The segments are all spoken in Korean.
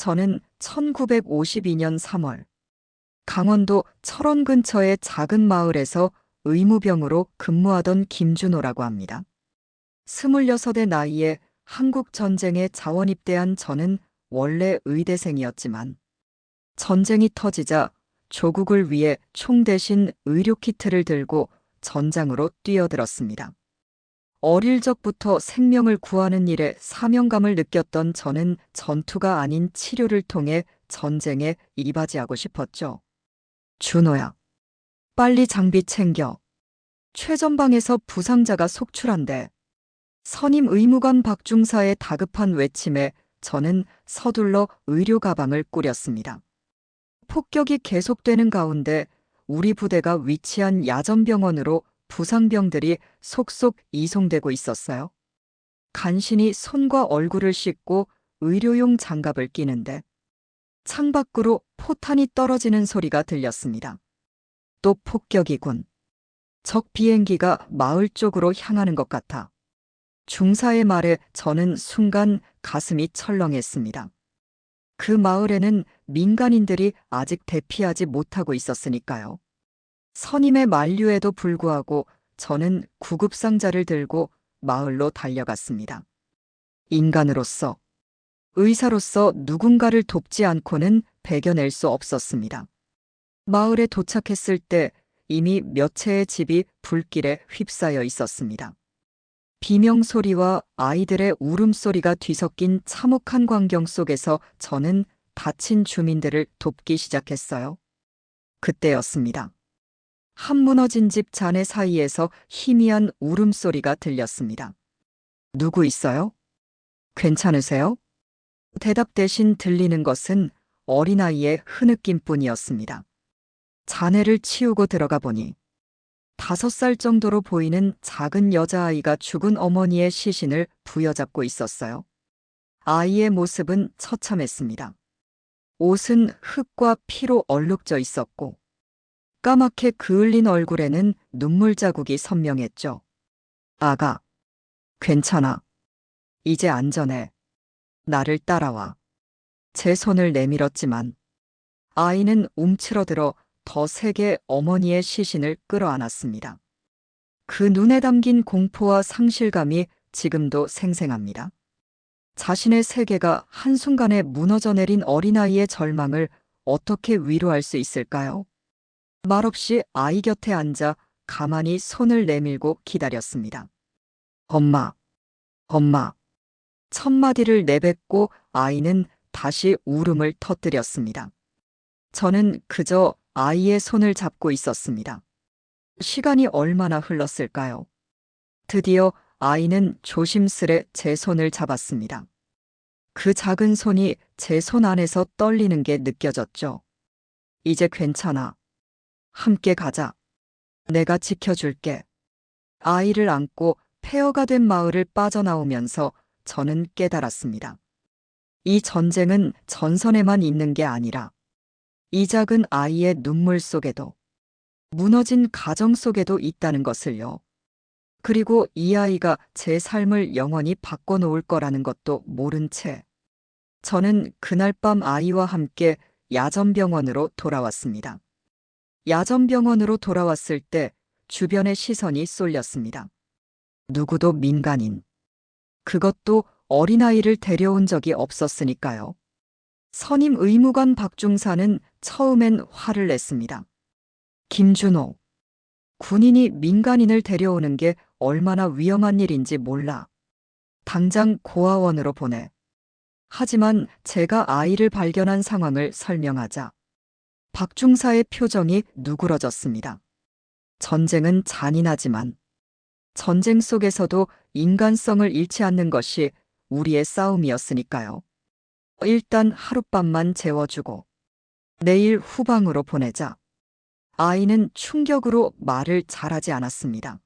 저는 1952년 3월 강원도 철원 근처의 작은 마을에서 의무병으로 근무하던 김준호라고 합니다. 26의 나이에 한국 전쟁에 자원 입대한 저는 원래 의대생이었지만 전쟁이 터지자 조국을 위해 총 대신 의료 키트를 들고 전장으로 뛰어들었습니다. 어릴 적부터 생명을 구하는 일에 사명감을 느꼈던 저는 전투가 아닌 치료를 통해 전쟁에 이바지하고 싶었죠. 준호야, 빨리 장비 챙겨. 최전방에서 부상자가 속출한대. 선임 의무관 박중사의 다급한 외침에 저는 서둘러 의료 가방을 꾸렸습니다. 폭격이 계속되는 가운데 우리 부대가 위치한 야전병원으로 부상병들이 속속 이송되고 있었어요. 간신히 손과 얼굴을 씻고 의료용 장갑을 끼는데 창밖으로 포탄이 떨어지는 소리가 들렸습니다. 또 폭격이군. 적 비행기가 마을 쪽으로 향하는 것 같아. 중사의 말에 저는 순간 가슴이 철렁했습니다. 그 마을에는 민간인들이 아직 대피하지 못하고 있었으니까요. 선임의 만류에도 불구하고 저는 구급상자를 들고 마을로 달려갔습니다. 인간으로서, 의사로서 누군가를 돕지 않고는 배겨낼 수 없었습니다. 마을에 도착했을 때 이미 몇 채의 집이 불길에 휩싸여 있었습니다. 비명소리와 아이들의 울음소리가 뒤섞인 참혹한 광경 속에서 저는 다친 주민들을 돕기 시작했어요. 그때였습니다. 한 무너진 집 잔해 사이에서 희미한 울음소리가 들렸습니다. 누구 있어요? 괜찮으세요? 대답 대신 들리는 것은 어린아이의 흐느낌뿐이었습니다. 잔해를 치우고 들어가 보니 5살 정도로 보이는 작은 여자아이가 죽은 어머니의 시신을 부여잡고 있었어요. 아이의 모습은 처참했습니다. 옷은 흙과 피로 얼룩져 있었고 까맣게 그을린 얼굴에는 눈물 자국이 선명했죠. 아가, 괜찮아. 이제 안전해. 나를 따라와. 제 손을 내밀었지만 아이는 움츠러들어 더 세게 어머니의 시신을 끌어안았습니다. 그 눈에 담긴 공포와 상실감이 지금도 생생합니다. 자신의 세계가 한순간에 무너져 내린 어린아이의 절망을 어떻게 위로할 수 있을까요? 말없이 아이 곁에 앉아 가만히 손을 내밀고 기다렸습니다. 엄마, 엄마. 첫 마디를 내뱉고 아이는 다시 울음을 터뜨렸습니다. 저는 그저 아이의 손을 잡고 있었습니다. 시간이 얼마나 흘렀을까요? 드디어 아이는 조심스레 제 손을 잡았습니다. 그 작은 손이 제 손 안에서 떨리는 게 느껴졌죠. 이제 괜찮아. 함께 가자. 내가 지켜줄게. 아이를 안고 폐허가 된 마을을 빠져나오면서 저는 깨달았습니다. 이 전쟁은 전선에만 있는 게 아니라 이 작은 아이의 눈물 속에도 무너진 가정 속에도 있다는 것을요. 그리고 이 아이가 제 삶을 영원히 바꿔놓을 거라는 것도 모른 채 저는 그날 밤 아이와 함께 야전병원으로 돌아왔습니다. 야전병원으로 돌아왔을 때 주변의 시선이 쏠렸습니다. 누구도 민간인. 그것도 어린아이를 데려온 적이 없었으니까요. 선임 의무관 박중사는 처음엔 화를 냈습니다. 김준호, 군인이 민간인을 데려오는 게 얼마나 위험한 일인지 몰라. 당장 고아원으로 보내. 하지만 제가 아이를 발견한 상황을 설명하자 박중사의 표정이 누그러졌습니다. 전쟁은 잔인하지만 전쟁 속에서도 인간성을 잃지 않는 것이 우리의 싸움이었으니까요. 일단 하룻밤만 재워주고 내일 후방으로 보내자. 아이는 충격으로 말을 잘하지 않았습니다.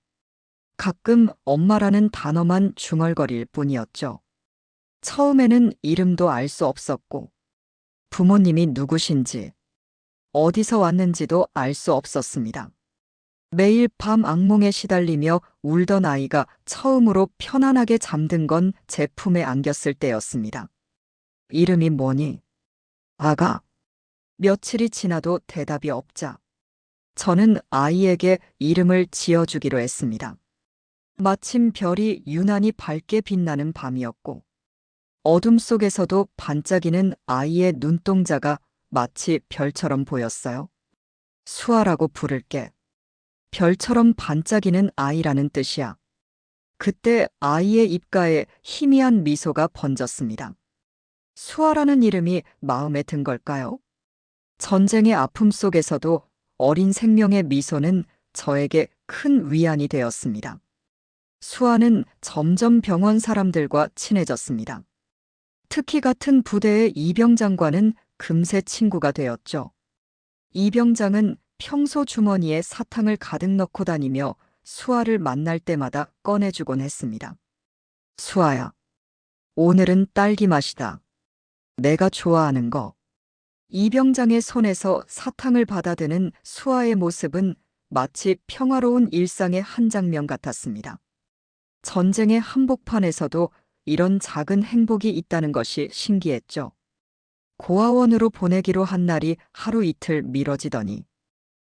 가끔 엄마라는 단어만 중얼거릴 뿐이었죠. 처음에는 이름도 알 수 없었고 부모님이 누구신지 어디서 왔는지도 알 수 없었습니다. 매일 밤 악몽에 시달리며 울던 아이가 처음으로 편안하게 잠든 건 제 품에 안겼을 때였습니다. 이름이 뭐니? 아가. 며칠이 지나도 대답이 없자 저는 아이에게 이름을 지어주기로 했습니다. 마침 별이 유난히 밝게 빛나는 밤이었고 어둠 속에서도 반짝이는 아이의 눈동자가 마치 별처럼 보였어요. 수아라고 부를게. 별처럼 반짝이는 아이라는 뜻이야. 그때 아이의 입가에 희미한 미소가 번졌습니다. 수아라는 이름이 마음에 든 걸까요? 전쟁의 아픔 속에서도 어린 생명의 미소는 저에게 큰 위안이 되었습니다. 수아는 점점 병원 사람들과 친해졌습니다. 특히 같은 부대의 이병장과는 금세 친구가 되었죠. 이병장은 평소 주머니에 사탕을 가득 넣고 다니며 수아를 만날 때마다 꺼내주곤 했습니다. 수아야, 오늘은 딸기 맛이다. 내가 좋아하는 거. 이병장의 손에서 사탕을 받아드는 수아의 모습은 마치 평화로운 일상의 한 장면 같았습니다. 전쟁의 한복판에서도 이런 작은 행복이 있다는 것이 신기했죠. 고아원으로 보내기로 한 날이 하루 이틀 미뤄지더니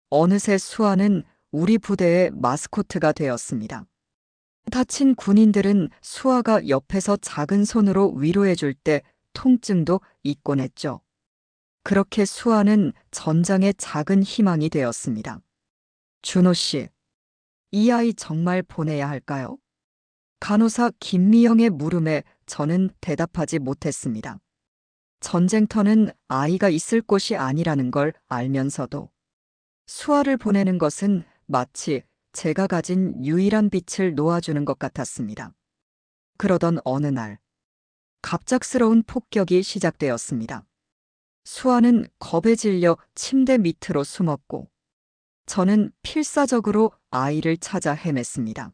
어느새 수아는 우리 부대의 마스코트가 되었습니다. 다친 군인들은 수아가 옆에서 작은 손으로 위로해줄 때 통증도 잊곤 했죠. 그렇게 수아는 전장의 작은 희망이 되었습니다. 준호 씨, 이 아이 정말 보내야 할까요? 간호사 김미영의 물음에 저는 대답하지 못했습니다. 전쟁터는 아이가 있을 곳이 아니라는 걸 알면서도 수아를 보내는 것은 마치 제가 가진 유일한 빛을 놓아주는 것 같았습니다. 그러던 어느 날, 갑작스러운 폭격이 시작되었습니다. 수아는 겁에 질려 침대 밑으로 숨었고, 저는 필사적으로 아이를 찾아 헤맸습니다.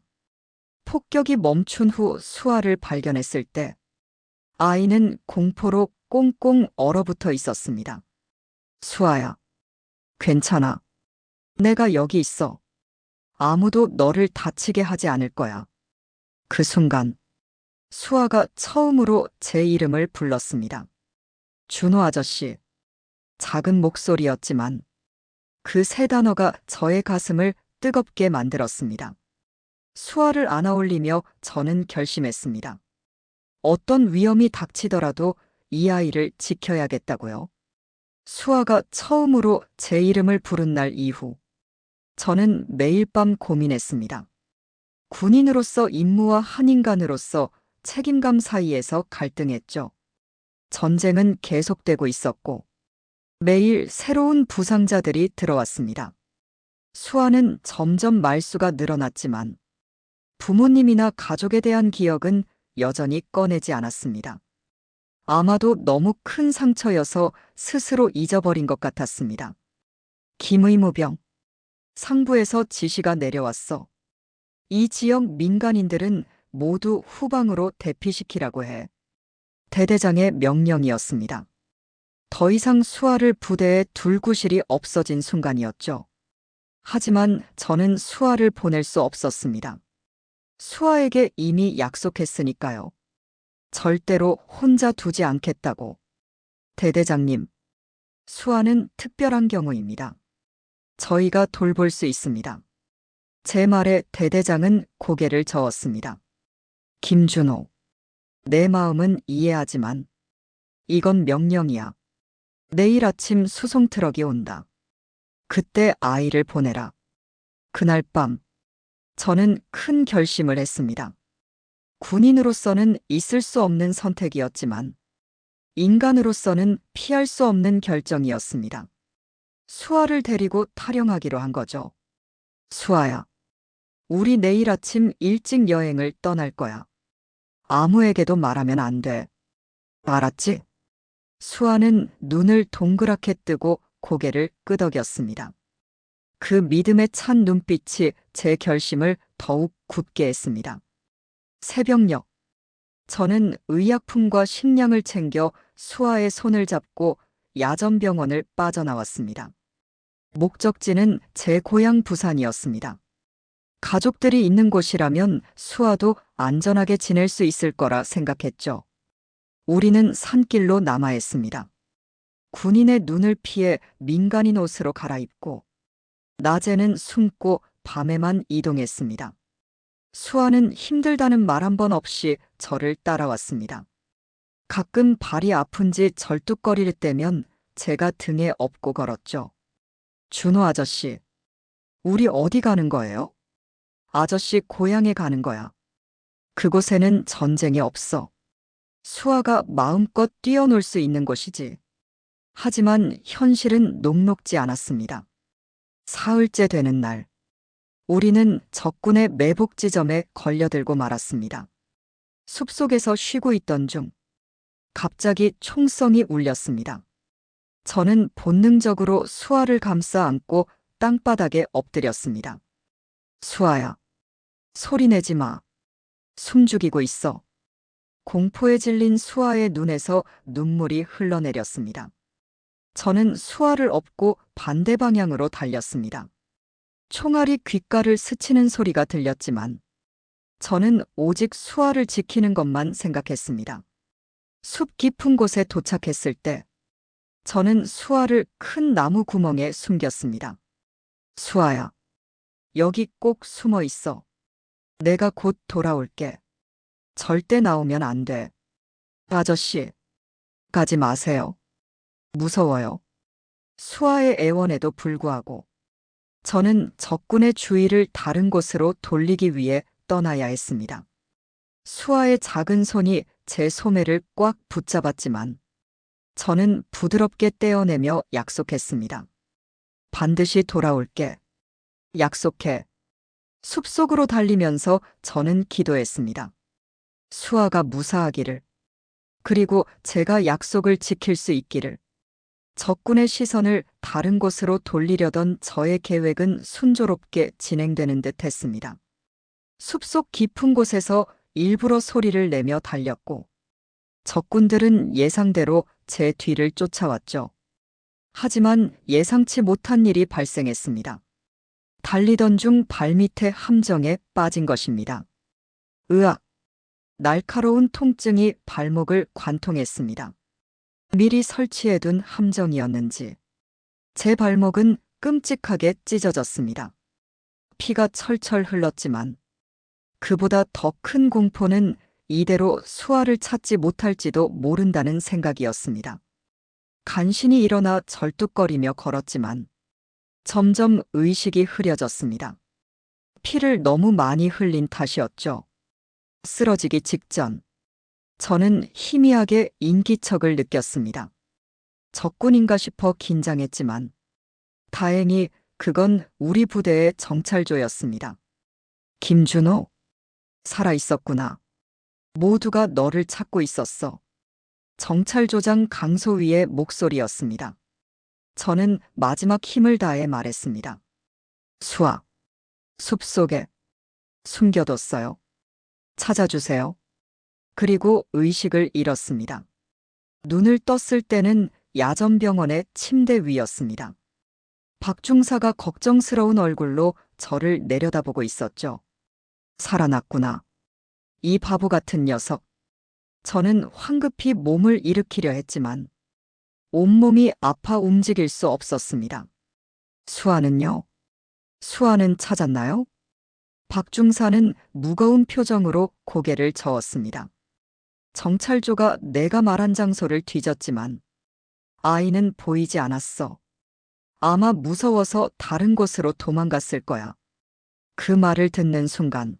폭격이 멈춘 후 수아를 발견했을 때, 아이는 공포로 꽁꽁 얼어붙어 있었습니다. 수아야, 괜찮아. 내가 여기 있어. 아무도 너를 다치게 하지 않을 거야. 그 순간, 수아가 처음으로 제 이름을 불렀습니다. 준호 아저씨. 작은 목소리였지만 그 세 단어가 저의 가슴을 뜨겁게 만들었습니다. 수아를 안아올리며 저는 결심했습니다. 어떤 위험이 닥치더라도 이 아이를 지켜야겠다고요. 수아가 처음으로 제 이름을 부른 날 이후 저는 매일 밤 고민했습니다. 군인으로서 임무와 한 인간으로서 책임감 사이에서 갈등했죠. 전쟁은 계속되고 있었고 매일 새로운 부상자들이 들어왔습니다. 수아는 점점 말수가 늘어났지만 부모님이나 가족에 대한 기억은 여전히 꺼내지 않았습니다. 아마도 너무 큰 상처여서 스스로 잊어버린 것 같았습니다. 김의무병. 상부에서 지시가 내려왔어. 이 지역 민간인들은 모두 후방으로 대피시키라고 해. 대대장의 명령이었습니다. 더 이상 수아를 부대에 둘 구실이 없어진 순간이었죠. 하지만 저는 수아를 보낼 수 없었습니다. 수아에게 이미 약속했으니까요. 절대로 혼자 두지 않겠다고. 대대장님, 수아는 특별한 경우입니다. 저희가 돌볼 수 있습니다. 제 말에 대대장은 고개를 저었습니다. 김준호, 내 마음은 이해하지만 이건 명령이야. 내일 아침 수송 트럭이 온다. 그때 아이를 보내라. 그날 밤, 저는 큰 결심을 했습니다. 군인으로서는 있을 수 없는 선택이었지만, 인간으로서는 피할 수 없는 결정이었습니다. 수아를 데리고 탈영하기로 한 거죠. 수아야, 우리 내일 아침 일찍 여행을 떠날 거야. 아무에게도 말하면 안 돼. 알았지? 수아는 눈을 동그랗게 뜨고 고개를 끄덕였습니다. 그 믿음에 찬 눈빛이 제 결심을 더욱 굳게 했습니다. 새벽녘, 저는 의약품과 식량을 챙겨 수아의 손을 잡고 야전병원을 빠져나왔습니다. 목적지는 제 고향 부산이었습니다. 가족들이 있는 곳이라면 수아도 안전하게 지낼 수 있을 거라 생각했죠. 우리는 산길로 남아했습니다. 군인의 눈을 피해 민간인 옷으로 갈아입고 낮에는 숨고 밤에만 이동했습니다. 수아는 힘들다는 말 한 번 없이 저를 따라왔습니다. 가끔 발이 아픈지 절뚝거릴 때면 제가 등에 업고 걸었죠. 준호 아저씨, 우리 어디 가는 거예요? 아저씨 고향에 가는 거야. 그곳에는 전쟁이 없어. 수아가 마음껏 뛰어놀 수 있는 곳이지. 하지만 현실은 녹록지 않았습니다. 사흘째 되는 날, 우리는 적군의 매복 지점에 걸려들고 말았습니다. 숲속에서 쉬고 있던 중 갑자기 총성이 울렸습니다. 저는 본능적으로 수아를 감싸 안고 땅바닥에 엎드렸습니다. 수아야, 소리 내지 마. 숨죽이고 있어. 공포에 질린 수아의 눈에서 눈물이 흘러내렸습니다. 저는 수아를 업고 반대 방향으로 달렸습니다. 총알이 귓가를 스치는 소리가 들렸지만 저는 오직 수아를 지키는 것만 생각했습니다. 숲 깊은 곳에 도착했을 때 저는 수아를 큰 나무 구멍에 숨겼습니다. 수아야, 여기 꼭 숨어 있어. 내가 곧 돌아올게. 절대 나오면 안 돼. 아저씨, 가지 마세요. 무서워요. 수아의 애원에도 불구하고 저는 적군의 주의를 다른 곳으로 돌리기 위해 떠나야 했습니다. 수아의 작은 손이 제 소매를 꽉 붙잡았지만 저는 부드럽게 떼어내며 약속했습니다. 반드시 돌아올게. 약속해. 숲속으로 달리면서 저는 기도했습니다. 수아가 무사하기를. 그리고 제가 약속을 지킬 수 있기를. 적군의 시선을 다른 곳으로 돌리려던 저의 계획은 순조롭게 진행되는 듯 했습니다. 숲속 깊은 곳에서 일부러 소리를 내며 달렸고, 적군들은 예상대로 제 뒤를 쫓아왔죠. 하지만 예상치 못한 일이 발생했습니다. 달리던 중 발밑에 함정에 빠진 것입니다. 으악! 날카로운 통증이 발목을 관통했습니다. 미리 설치해둔 함정이었는지 제 발목은 끔찍하게 찢어졌습니다. 피가 철철 흘렀지만 그보다 더 큰 공포는 이대로 수아를 찾지 못할지도 모른다는 생각이었습니다. 간신히 일어나 절뚝거리며 걸었지만 점점 의식이 흐려졌습니다. 피를 너무 많이 흘린 탓이었죠. 쓰러지기 직전 저는 희미하게 인기척을 느꼈습니다. 적군인가 싶어 긴장했지만 다행히 그건 우리 부대의 정찰조였습니다. 김준호, 살아있었구나. 모두가 너를 찾고 있었어. 정찰조장 강소위의 목소리였습니다. 저는 마지막 힘을 다해 말했습니다. 수아, 숲속에 숨겨뒀어요. 찾아주세요. 그리고 의식을 잃었습니다. 눈을 떴을 때는 야전병원의 침대 위였습니다. 박중사가 걱정스러운 얼굴로 저를 내려다보고 있었죠. 살아났구나. 이 바보 같은 녀석. 저는 황급히 몸을 일으키려 했지만 온몸이 아파 움직일 수 없었습니다. 수아는요? 수아는 찾았나요? 박중사는 무거운 표정으로 고개를 저었습니다. 정찰조가 내가 말한 장소를 뒤졌지만 아이는 보이지 않았어. 아마 무서워서 다른 곳으로 도망갔을 거야. 그 말을 듣는 순간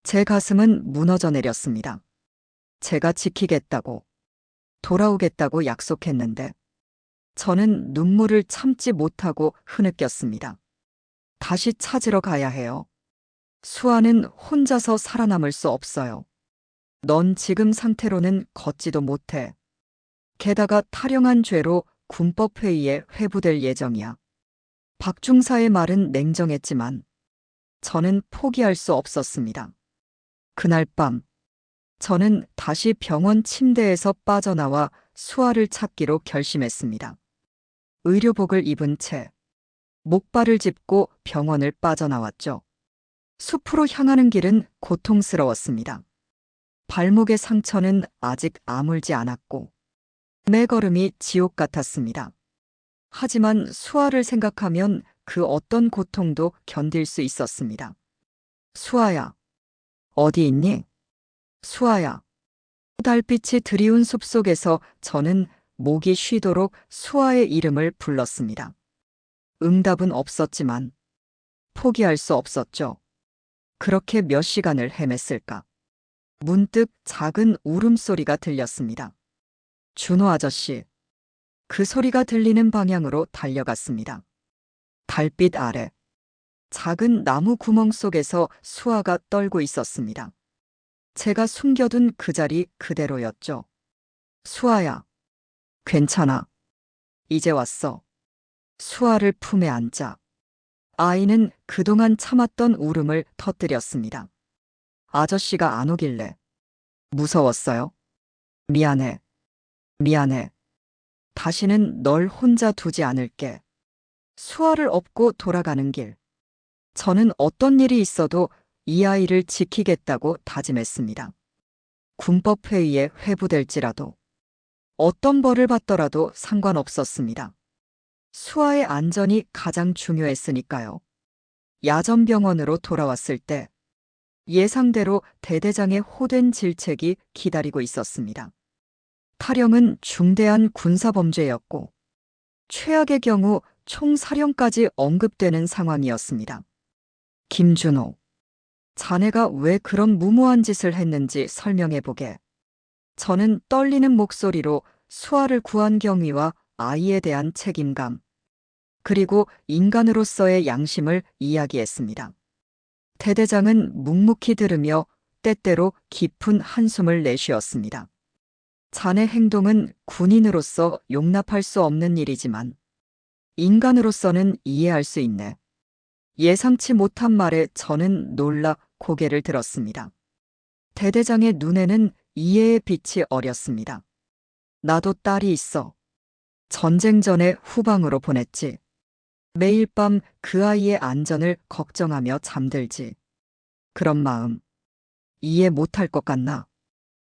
제 가슴은 무너져 내렸습니다. 제가 지키겠다고, 돌아오겠다고 약속했는데 저는 눈물을 참지 못하고 흐느꼈습니다. 다시 찾으러 가야 해요. 수아는 혼자서 살아남을 수 없어요. 넌 지금 상태로는 걷지도 못해. 게다가 탈영한 죄로 군법회의에 회부될 예정이야. 박중사의 말은 냉정했지만 저는 포기할 수 없었습니다. 그날 밤 저는 다시 병원 침대에서 빠져나와 수아를 찾기로 결심했습니다. 의료복을 입은 채 목발을 짚고 병원을 빠져나왔죠. 숲으로 향하는 길은 고통스러웠습니다. 발목의 상처는 아직 아물지 않았고 매 걸음이 지옥 같았습니다. 하지만 수아를 생각하면 그 어떤 고통도 견딜 수 있었습니다. 수아야, 어디 있니? 수아야. 달빛이 드리운 숲속에서 저는 목이 쉬도록 수아의 이름을 불렀습니다. 응답은 없었지만 포기할 수 없었죠. 그렇게 몇 시간을 헤맸을까? 문득 작은 울음소리가 들렸습니다. 준호 아저씨. 그 소리가 들리는 방향으로 달려갔습니다. 달빛 아래 작은 나무 구멍 속에서 수아가 떨고 있었습니다. 제가 숨겨둔 그 자리 그대로였죠. 수아야, 괜찮아. 이제 왔어. 수아를 품에 안자. 아이는 그동안 참았던 울음을 터뜨렸습니다. 아저씨가 안 오길래. 무서웠어요. 미안해. 미안해. 다시는 널 혼자 두지 않을게. 수아를 업고 돌아가는 길. 저는 어떤 일이 있어도 이 아이를 지키겠다고 다짐했습니다. 군법회의에 회부될지라도, 어떤 벌을 받더라도 상관없었습니다. 수아의 안전이 가장 중요했으니까요. 야전병원으로 돌아왔을 때 예상대로 대대장의 호된 질책이 기다리고 있었습니다. 탈영은 중대한 군사범죄였고 최악의 경우 총사령까지 언급되는 상황이었습니다. 김준호, 자네가 왜 그런 무모한 짓을 했는지 설명해보게. 저는 떨리는 목소리로 수아를 구한 경위와 아이에 대한 책임감, 그리고 인간으로서의 양심을 이야기했습니다. 대대장은 묵묵히 들으며 때때로 깊은 한숨을 내쉬었습니다. 자네 행동은 군인으로서 용납할 수 없는 일이지만 인간으로서는 이해할 수 있네. 예상치 못한 말에 저는 놀라 고개를 들었습니다. 대대장의 눈에는 이해의 빛이 어렸습니다. 나도 딸이 있어. 전쟁 전에 후방으로 보냈지. 매일 밤 그 아이의 안전을 걱정하며 잠들지. 그런 마음 이해 못할 것 같나?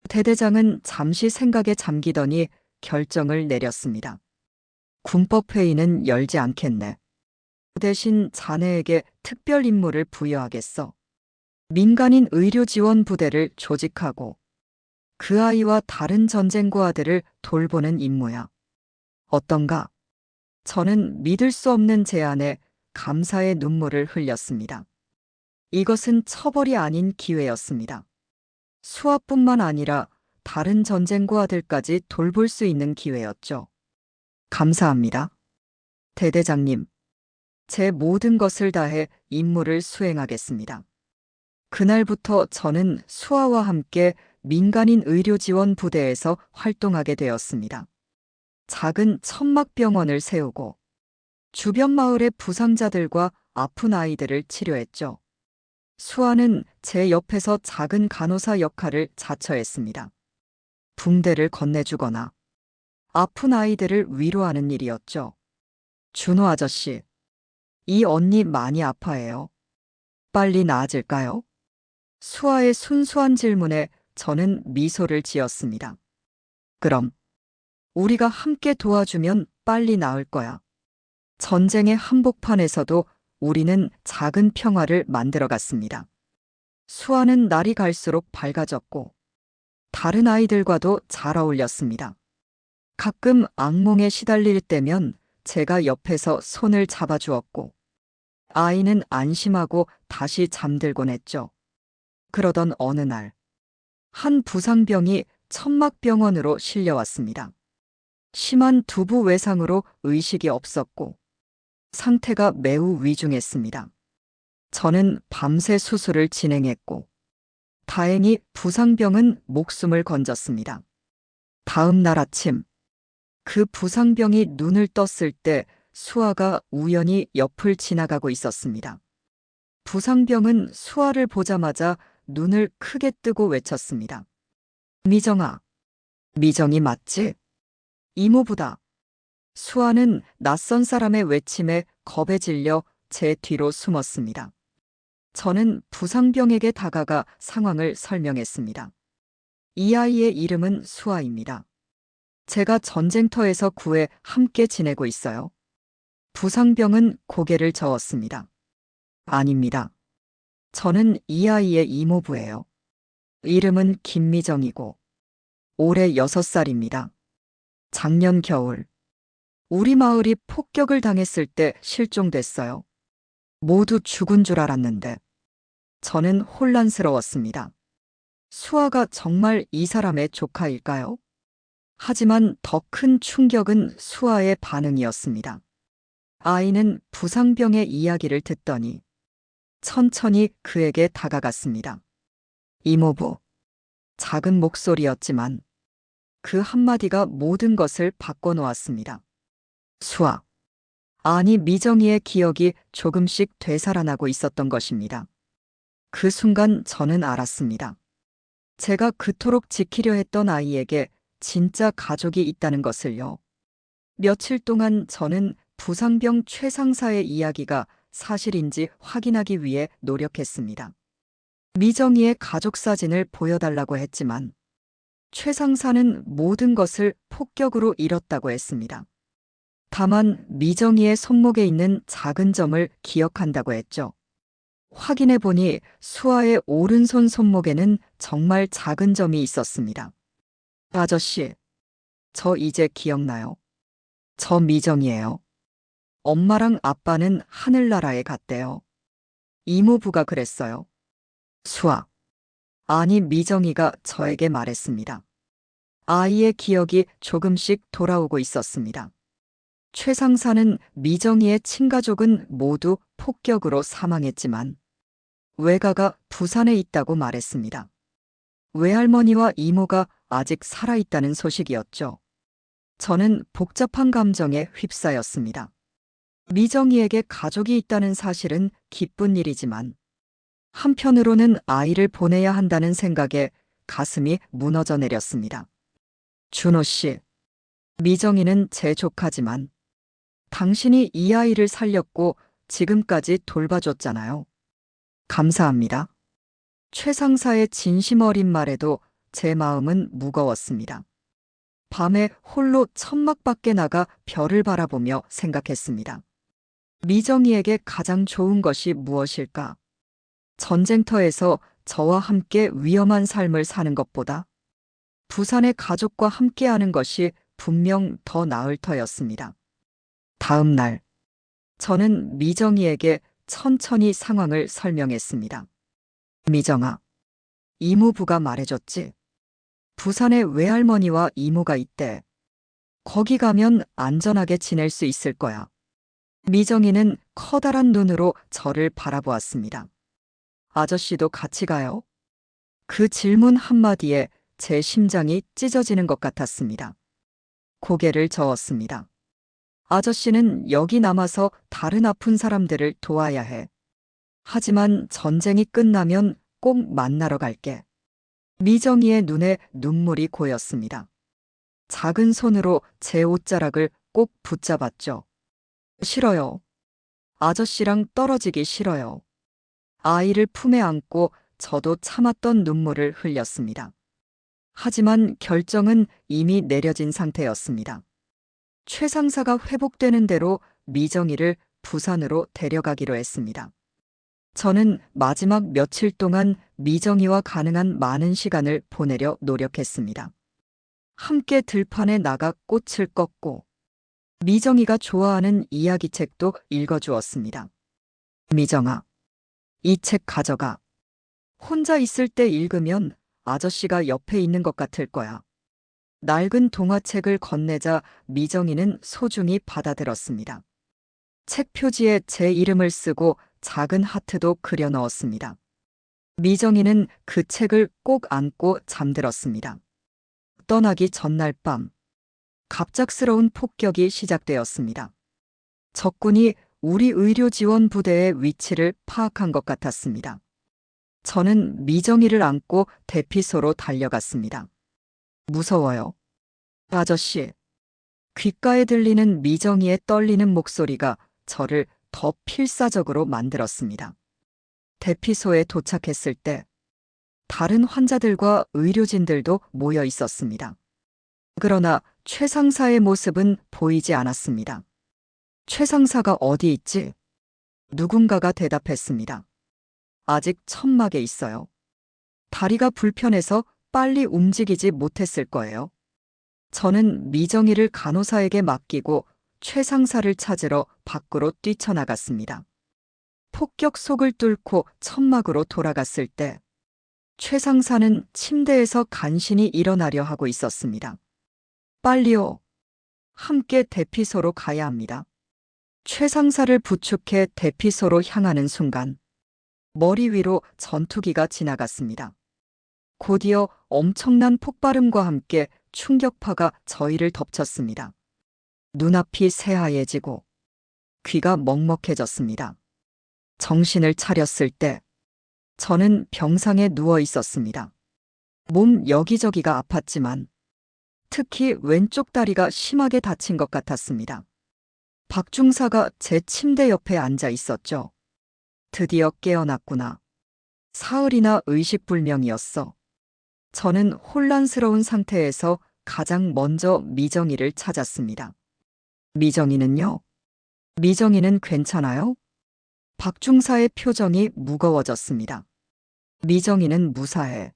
대대장은 잠시 생각에 잠기더니 결정을 내렸습니다. 군법회의는 열지 않겠네. 대신 자네에게 특별 임무를 부여하겠어. 민간인 의료지원 부대를 조직하고 그 아이와 다른 전쟁고아들을 돌보는 임무야. 어떤가? 저는 믿을 수 없는 제안에 감사의 눈물을 흘렸습니다. 이것은 처벌이 아닌 기회였습니다. 수아뿐만 아니라 다른 전쟁고아들까지 돌볼 수 있는 기회였죠. 감사합니다. 대대장님, 제 모든 것을 다해 임무를 수행하겠습니다. 그날부터 저는 수아와 함께 민간인 의료지원 부대에서 활동하게 되었습니다. 작은 천막병원을 세우고 주변 마을의 부상자들과 아픈 아이들을 치료했죠. 수아는 제 옆에서 작은 간호사 역할을 자처했습니다. 붕대를 건네주거나 아픈 아이들을 위로하는 일이었죠. 준호 아저씨, 이 언니 많이 아파해요. 빨리 나아질까요? 수아의 순수한 질문에 저는 미소를 지었습니다. 그럼 우리가 함께 도와주면 빨리 나을 거야. 전쟁의 한복판에서도 우리는 작은 평화를 만들어갔습니다. 수아는 날이 갈수록 밝아졌고 다른 아이들과도 잘 어울렸습니다. 가끔 악몽에 시달릴 때면 제가 옆에서 손을 잡아주었고 아이는 안심하고 다시 잠들곤 했죠. 그러던 어느 날, 한 부상병이 천막병원으로 실려왔습니다. 심한 두부 외상으로 의식이 없었고 상태가 매우 위중했습니다. 저는 밤새 수술을 진행했고 다행히 부상병은 목숨을 건졌습니다. 다음 날 아침, 그 부상병이 눈을 떴을 때 수아가 우연히 옆을 지나가고 있었습니다. 부상병은 수아를 보자마자 눈을 크게 뜨고 외쳤습니다. 미정아, 미정이 맞지? 이모부다. 수아는 낯선 사람의 외침에 겁에 질려 제 뒤로 숨었습니다. 저는 부상병에게 다가가 상황을 설명했습니다. 이 아이의 이름은 수아입니다. 제가 전쟁터에서 구해 함께 지내고 있어요. 부상병은 고개를 저었습니다. 아닙니다. 저는 이 아이의 이모부예요. 이름은 김미정이고 올해 6살입니다. 작년 겨울 우리 마을이 폭격을 당했을 때 실종됐어요. 모두 죽은 줄 알았는데 저는 혼란스러웠습니다. 수아가 정말 이 사람의 조카일까요? 하지만 더 큰 충격은 수아의 반응이었습니다. 아이는 부상병의 이야기를 듣더니 천천히 그에게 다가갔습니다. 이모부. 작은 목소리였지만 그 한마디가 모든 것을 바꿔놓았습니다. 수아. 아니, 미정이의 기억이 조금씩 되살아나고 있었던 것입니다. 그 순간 저는 알았습니다. 제가 그토록 지키려 했던 아이에게 진짜 가족이 있다는 것을요. 며칠 동안 저는 부상병 최 상사의 이야기가 사실인지 확인하기 위해 노력했습니다. 미정이의 가족 사진을 보여달라고 했지만 최 상사는 모든 것을 폭격으로 잃었다고 했습니다. 다만 미정이의 손목에 있는 작은 점을 기억한다고 했죠. 확인해 보니 수아의 오른손 손목에는 정말 작은 점이 있었습니다. 아저씨, 저 이제 기억나요. 저 미정이에요. 엄마랑 아빠는 하늘나라에 갔대요. 이모부가 그랬어요. 수아. 아니, 미정이가 저에게 말했습니다. 아이의 기억이 조금씩 돌아오고 있었습니다. 최 상사는 미정이의 친가족은 모두 폭격으로 사망했지만 외가가 부산에 있다고 말했습니다. 외할머니와 이모가 아직 살아있다는 소식이었죠. 저는 복잡한 감정에 휩싸였습니다. 미정이에게 가족이 있다는 사실은 기쁜 일이지만 한편으로는 아이를 보내야 한다는 생각에 가슴이 무너져 내렸습니다. 준호 씨, 미정이는 제 조카지만 당신이 이 아이를 살렸고 지금까지 돌봐줬잖아요. 감사합니다. 최 상사의 진심 어린 말에도 제 마음은 무거웠습니다. 밤에 홀로 천막 밖에 나가 별을 바라보며 생각했습니다. 미정이에게 가장 좋은 것이 무엇일까? 전쟁터에서 저와 함께 위험한 삶을 사는 것보다 부산의 가족과 함께하는 것이 분명 더 나을 터였습니다. 다음 날, 저는 미정이에게 천천히 상황을 설명했습니다. 미정아, 이모부가 말해줬지. 부산에 외할머니와 이모가 있대. 거기 가면 안전하게 지낼 수 있을 거야. 미정이는 커다란 눈으로 저를 바라보았습니다. 아저씨도 같이 가요? 그 질문 한마디에 제 심장이 찢어지는 것 같았습니다. 고개를 저었습니다. 아저씨는 여기 남아서 다른 아픈 사람들을 도와야 해. 하지만 전쟁이 끝나면 꼭 만나러 갈게. 미정이의 눈에 눈물이 고였습니다. 작은 손으로 제 옷자락을 꼭 붙잡았죠. 싫어요. 아저씨랑 떨어지기 싫어요. 아이를 품에 안고 저도 참았던 눈물을 흘렸습니다. 하지만 결정은 이미 내려진 상태였습니다. 최 상사가 회복되는 대로 미정이를 부산으로 데려가기로 했습니다. 저는 마지막 며칠 동안 미정이와 가능한 많은 시간을 보내려 노력했습니다. 함께 들판에 나가 꽃을 꺾고 미정이가 좋아하는 이야기책도 읽어주었습니다. 미정아, 이 책 가져가. 혼자 있을 때 읽으면 아저씨가 옆에 있는 것 같을 거야. 낡은 동화책을 건네자 미정이는 소중히 받아들었습니다. 책 표지에 제 이름을 쓰고 작은 하트도 그려 넣었습니다. 미정이는 그 책을 꼭 안고 잠들었습니다. 떠나기 전날 밤, 갑작스러운 폭격이 시작되었습니다. 적군이 우리 의료지원 부대의 위치를 파악한 것 같았습니다. 저는 미정이를 안고 대피소로 달려갔습니다. 무서워요. 아저씨. 귓가에 들리는 미정이의 떨리는 목소리가 저를 더 필사적으로 만들었습니다. 대피소에 도착했을 때 다른 환자들과 의료진들도 모여 있었습니다. 그러나 최 상사의 모습은 보이지 않았습니다. 최 상사가 어디 있지? 누군가가 대답했습니다. 아직 천막에 있어요. 다리가 불편해서 빨리 움직이지 못했을 거예요. 저는 미정이를 간호사에게 맡기고 최 상사를 찾으러 밖으로 뛰쳐나갔습니다. 폭격 속을 뚫고 천막으로 돌아갔을 때 최 상사는 침대에서 간신히 일어나려 하고 있었습니다. 빨리요. 함께 대피소로 가야 합니다. 최 상사를 부축해 대피소로 향하는 순간 머리 위로 전투기가 지나갔습니다. 곧이어 엄청난 폭발음과 함께 충격파가 저희를 덮쳤습니다. 눈앞이 새하얘지고 귀가 먹먹해졌습니다. 정신을 차렸을 때 저는 병상에 누워 있었습니다. 몸 여기저기가 아팠지만 특히 왼쪽 다리가 심하게 다친 것 같았습니다. 박 중사가 제 침대 옆에 앉아 있었죠. 드디어 깨어났구나. 사흘이나 의식불명이었어. 저는 혼란스러운 상태에서 가장 먼저 미정이를 찾았습니다. 미정이는요? 미정이는 괜찮아요? 박 중사의 표정이 무거워졌습니다. 미정이는 무사해.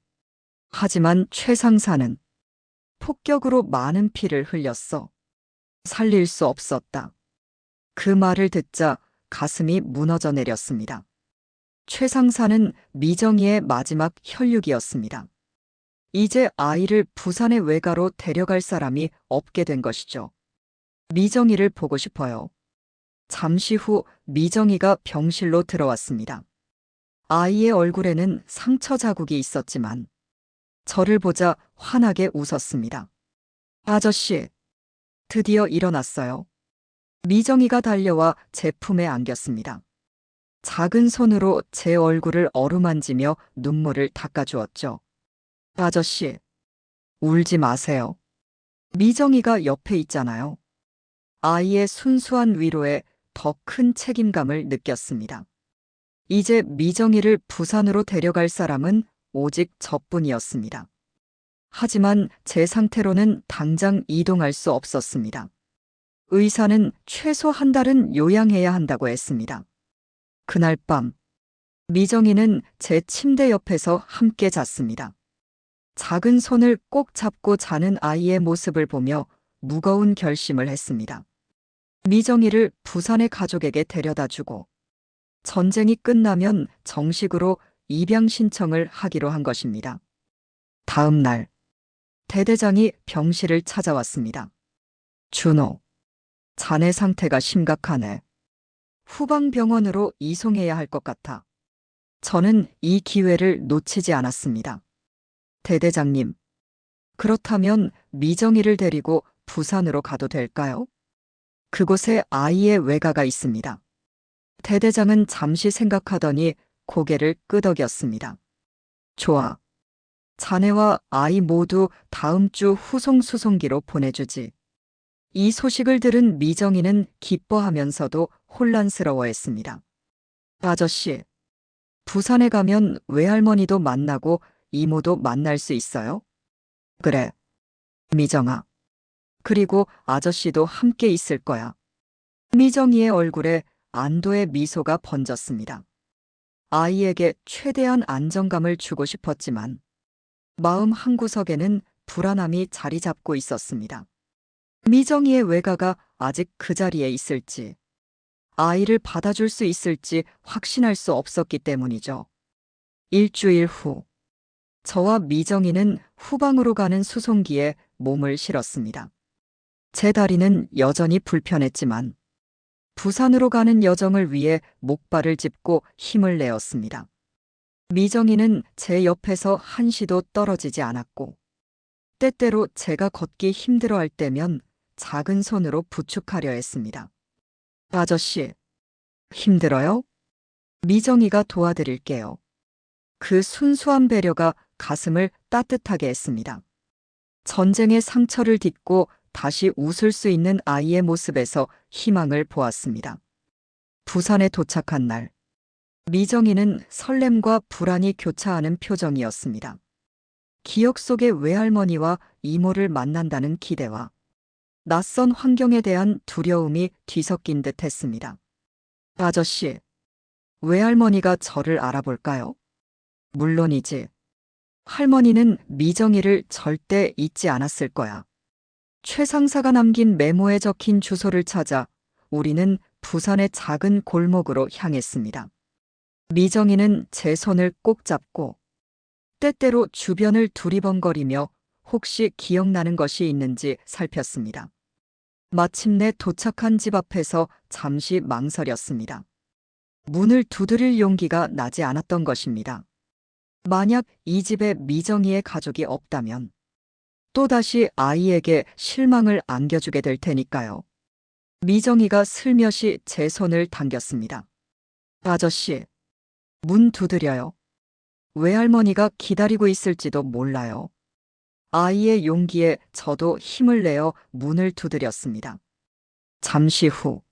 하지만 최 상사는 폭격으로 많은 피를 흘렸어. 살릴 수 없었다. 그 말을 듣자 가슴이 무너져 내렸습니다. 최 상사는 미정이의 마지막 혈육이었습니다. 이제 아이를 부산의 외가로 데려갈 사람이 없게 된 것이죠. 미정이를 보고 싶어요. 잠시 후 미정이가 병실로 들어왔습니다. 아이의 얼굴에는 상처 자국이 있었지만 저를 보자 환하게 웃었습니다. 아저씨, 드디어 일어났어요. 미정이가 달려와 제 품에 안겼습니다. 작은 손으로 제 얼굴을 어루만지며 눈물을 닦아주었죠. 아저씨, 울지 마세요. 미정이가 옆에 있잖아요. 아이의 순수한 위로에 더 큰 책임감을 느꼈습니다. 이제 미정이를 부산으로 데려갈 사람은 오직 저뿐이었습니다. 하지만 제 상태로는 당장 이동할 수 없었습니다. 의사는 최소 한 달은 요양해야 한다고 했습니다. 그날 밤, 미정이는 제 침대 옆에서 함께 잤습니다. 작은 손을 꼭 잡고 자는 아이의 모습을 보며 무거운 결심을 했습니다. 미정이를 부산의 가족에게 데려다 주고 전쟁이 끝나면 정식으로 입양 신청을 하기로 한 것입니다. 다음 날, 대대장이 병실을 찾아왔습니다. 준호, 자네 상태가 심각하네. 후방병원으로 이송해야 할 것 같아. 저는 이 기회를 놓치지 않았습니다. 대대장님, 그렇다면 미정이를 데리고 부산으로 가도 될까요? 그곳에 아이의 외가가 있습니다. 대대장은 잠시 생각하더니 고개를 끄덕였습니다. 좋아. 자네와 아이 모두 다음 주 후송 수송기로 보내주지. 이 소식을 들은 미정이는 기뻐하면서도 혼란스러워했습니다. 아저씨, 부산에 가면 외할머니도 만나고 이모도 만날 수 있어요? 그래, 미정아. 그리고 아저씨도 함께 있을 거야. 미정이의 얼굴에 안도의 미소가 번졌습니다. 아이에게 최대한 안정감을 주고 싶었지만 마음 한구석에는 불안함이 자리 잡고 있었습니다. 미정이의 외가가 아직 그 자리에 있을지, 아이를 받아줄 수 있을지 확신할 수 없었기 때문이죠. 일주일 후, 저와 미정이는 후방으로 가는 수송기에 몸을 실었습니다. 제 다리는 여전히 불편했지만 부산으로 가는 여정을 위해 목발을 짚고 힘을 내었습니다. 미정이는 제 옆에서 한시도 떨어지지 않았고 때때로 제가 걷기 힘들어할 때면 작은 손으로 부축하려 했습니다. 아저씨, 힘들어요? 미정이가 도와드릴게요. 그 순수한 배려가 가슴을 따뜻하게 했습니다. 전쟁의 상처를 딛고 다시 웃을 수 있는 아이의 모습에서 희망을 보았습니다. 부산에 도착한 날, 미정이는 설렘과 불안이 교차하는 표정이었습니다. 기억 속의 외할머니와 이모를 만난다는 기대와 낯선 환경에 대한 두려움이 뒤섞인 듯 했습니다. 아저씨, 외할머니가 저를 알아볼까요? 물론이지. 할머니는 미정이를 절대 잊지 않았을 거야. 최 상사가 남긴 메모에 적힌 주소를 찾아 우리는 부산의 작은 골목으로 향했습니다. 미정이는 제 손을 꼭 잡고 때때로 주변을 두리번거리며 혹시 기억나는 것이 있는지 살폈습니다. 마침내 도착한 집 앞에서 잠시 망설였습니다. 문을 두드릴 용기가 나지 않았던 것입니다. 만약 이 집에 미정이의 가족이 없다면 또다시 아이에게 실망을 안겨주게 될 테니까요. 미정이가 슬며시 제 손을 당겼습니다. 아저씨, 문 두드려요. 외할머니가 기다리고 있을지도 몰라요. 아이의 용기에 저도 힘을 내어 문을 두드렸습니다. 잠시 후,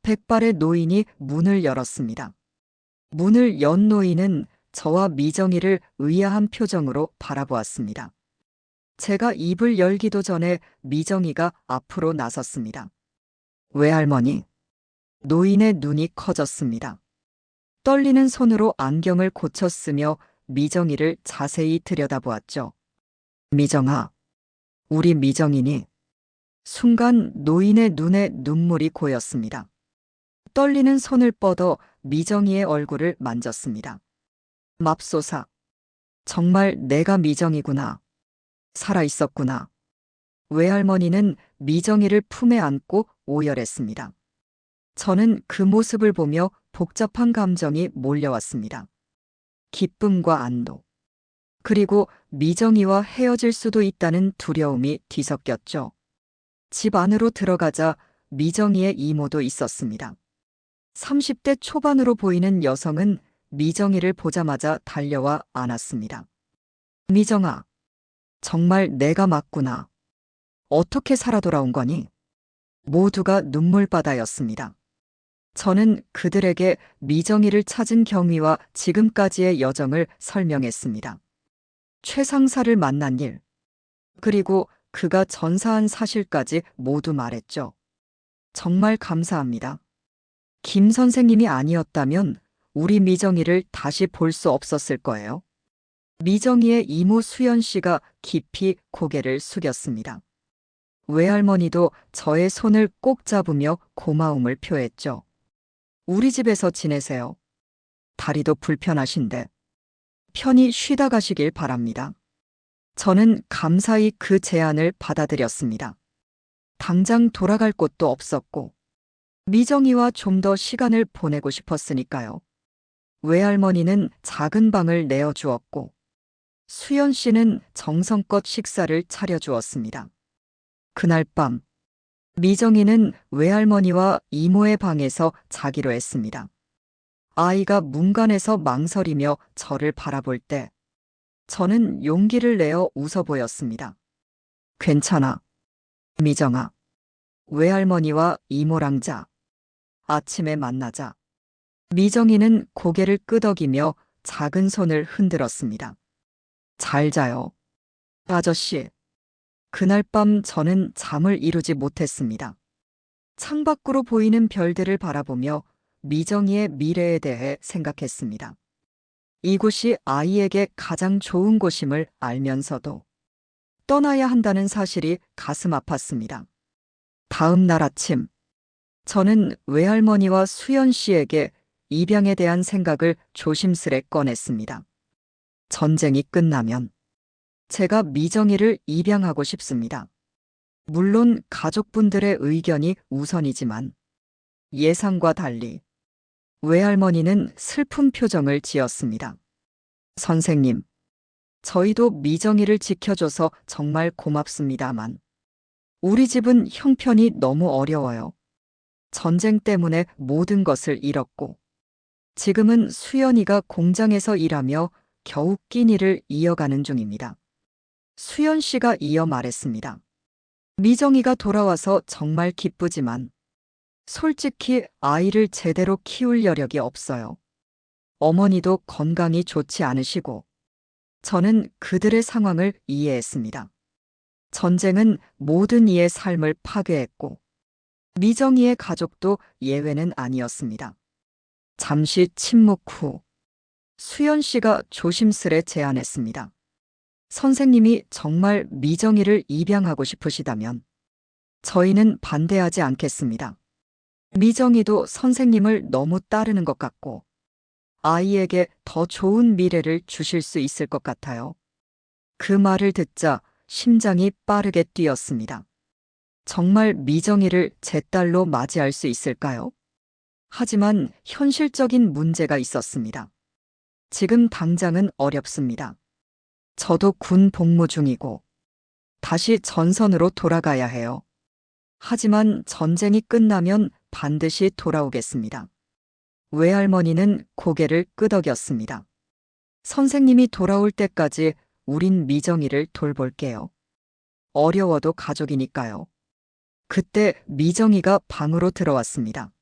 백발의 노인이 문을 열었습니다. 문을 연 노인은 저와 미정이를 의아한 표정으로 바라보았습니다. 제가 입을 열기도 전에 미정이가 앞으로 나섰습니다. 외할머니. 노인의 눈이 커졌습니다. 떨리는 손으로 안경을 고쳤으며 미정이를 자세히 들여다보았죠. 미정아, 우리 미정이니? 순간 노인의 눈에 눈물이 고였습니다. 떨리는 손을 뻗어 미정이의 얼굴을 만졌습니다. 맙소사, 정말 내가 미정이구나. 살아있었구나. 외할머니는 미정이를 품에 안고 오열했습니다. 저는 그 모습을 보며 복잡한 감정이 몰려왔습니다. 기쁨과 안도, 그리고 미정이와 헤어질 수도 있다는 두려움이 뒤섞였죠. 집 안으로 들어가자 미정이의 이모도 있었습니다. 30대 초반으로 보이는 여성은 미정이를 보자마자 달려와 안았습니다. 미정아, 정말 내가 맞구나. 어떻게 살아 돌아온 거니? 모두가 눈물바다였습니다. 저는 그들에게 미정이를 찾은 경위와 지금까지의 여정을 설명했습니다. 최 상사를 만난 일, 그리고 그가 전사한 사실까지 모두 말했죠. 정말 감사합니다. 김 선생님이 아니었다면 우리 미정이를 다시 볼 수 없었을 거예요. 미정이의 이모 수연 씨가 깊이 고개를 숙였습니다. 외할머니도 저의 손을 꼭 잡으며 고마움을 표했죠. 우리 집에서 지내세요. 다리도 불편하신데 편히 쉬다 가시길 바랍니다. 저는 감사히 그 제안을 받아들였습니다. 당장 돌아갈 곳도 없었고 미정이와 좀 더 시간을 보내고 싶었으니까요. 외할머니는 작은 방을 내어주었고 수연 씨는 정성껏 식사를 차려주었습니다. 그날 밤 미정이는 외할머니와 이모의 방에서 자기로 했습니다. 아이가 문간에서 망설이며 저를 바라볼 때 저는 용기를 내어 웃어 보였습니다. 괜찮아, 미정아. 외할머니와 이모랑 자. 아침에 만나자. 미정이는 고개를 끄덕이며 작은 손을 흔들었습니다. 잘 자요. 아저씨. 그날 밤 저는 잠을 이루지 못했습니다. 창밖으로 보이는 별들을 바라보며 미정이의 미래에 대해 생각했습니다. 이곳이 아이에게 가장 좋은 곳임을 알면서도 떠나야 한다는 사실이 가슴 아팠습니다. 다음 날 아침, 저는 외할머니와 수연 씨에게 입양에 대한 생각을 조심스레 꺼냈습니다. 전쟁이 끝나면 제가 미정이를 입양하고 싶습니다. 물론 가족분들의 의견이 우선이지만 예상과 달리 외할머니는 슬픈 표정을 지었습니다. 선생님, 저희도 미정이를 지켜줘서 정말 고맙습니다만 우리 집은 형편이 너무 어려워요. 전쟁 때문에 모든 것을 잃었고 지금은 수연이가 공장에서 일하며 겨우 끼니를 이어가는 중입니다. 수연 씨가 이어 말했습니다. 미정이가 돌아와서 정말 기쁘지만 솔직히 아이를 제대로 키울 여력이 없어요. 어머니도 건강이 좋지 않으시고 저는 그들의 상황을 이해했습니다. 전쟁은 모든 이의 삶을 파괴했고 미정이의 가족도 예외는 아니었습니다. 잠시 침묵 후 수연 씨가 조심스레 제안했습니다. 선생님이 정말 미정이를 입양하고 싶으시다면 저희는 반대하지 않겠습니다. 미정이도 선생님을 너무 따르는 것 같고 아이에게 더 좋은 미래를 주실 수 있을 것 같아요. 그 말을 듣자 심장이 빠르게 뛰었습니다. 정말 미정이를 제 딸로 맞이할 수 있을까요? 하지만 현실적인 문제가 있었습니다. 지금 당장은 어렵습니다. 저도 군 복무 중이고 다시 전선으로 돌아가야 해요. 하지만 전쟁이 끝나면 반드시 돌아오겠습니다. 외할머니는 고개를 끄덕였습니다. 선생님이 돌아올 때까지 우린 미정이를 돌볼게요. 어려워도 가족이니까요. 그때 미정이가 방으로 들어왔습니다.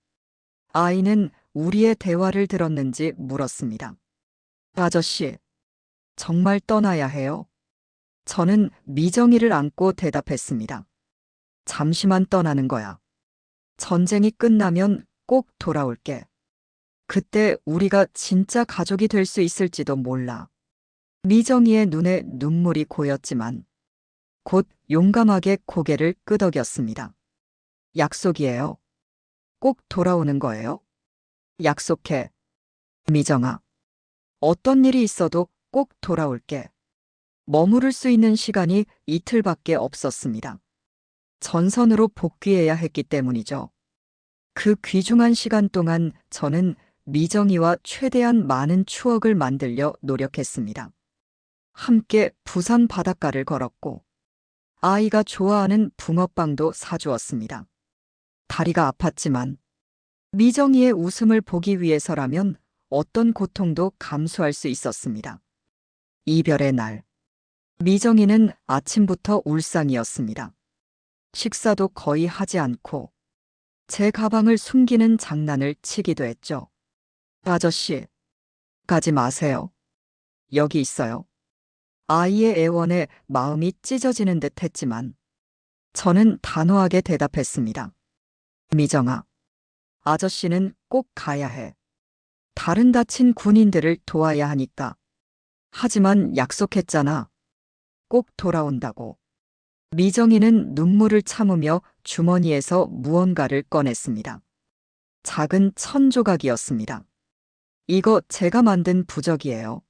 아이는 우리의 대화를 들었는지 물었습니다. 아저씨, 정말 떠나야 해요? 저는 미정이를 안고 대답했습니다. 잠시만 떠나는 거야. 전쟁이 끝나면 꼭 돌아올게. 그때 우리가 진짜 가족이 될 수 있을지도 몰라. 미정이의 눈에 눈물이 고였지만 곧 용감하게 고개를 끄덕였습니다. 약속이에요. 꼭 돌아오는 거예요. 약속해. 미정아. 어떤 일이 있어도 꼭 돌아올게. 머무를 수 있는 시간이 이틀밖에 없었습니다. 전선으로 복귀해야 했기 때문이죠. 그 귀중한 시간 동안 저는 미정이와 최대한 많은 추억을 만들려 노력했습니다. 함께 부산 바닷가를 걸었고 아이가 좋아하는 붕어빵도 사주었습니다. 다리가 아팠지만 미정이의 웃음을 보기 위해서라면 어떤 고통도 감수할 수 있었습니다. 이별의 날, 미정이는 아침부터 울상이었습니다. 식사도 거의 하지 않고 제 가방을 숨기는 장난을 치기도 했죠. 아저씨, 가지 마세요. 여기 있어요. 아이의 애원에 마음이 찢어지는 듯 했지만 저는 단호하게 대답했습니다. 미정아, 아저씨는 꼭 가야 해. 다른 다친 군인들을 도와야 하니까. 하지만 약속했잖아. 꼭 돌아온다고. 미정이는 눈물을 참으며 주머니에서 무언가를 꺼냈습니다. 작은 천 조각이었습니다. 이거 제가 만든 부적이에요.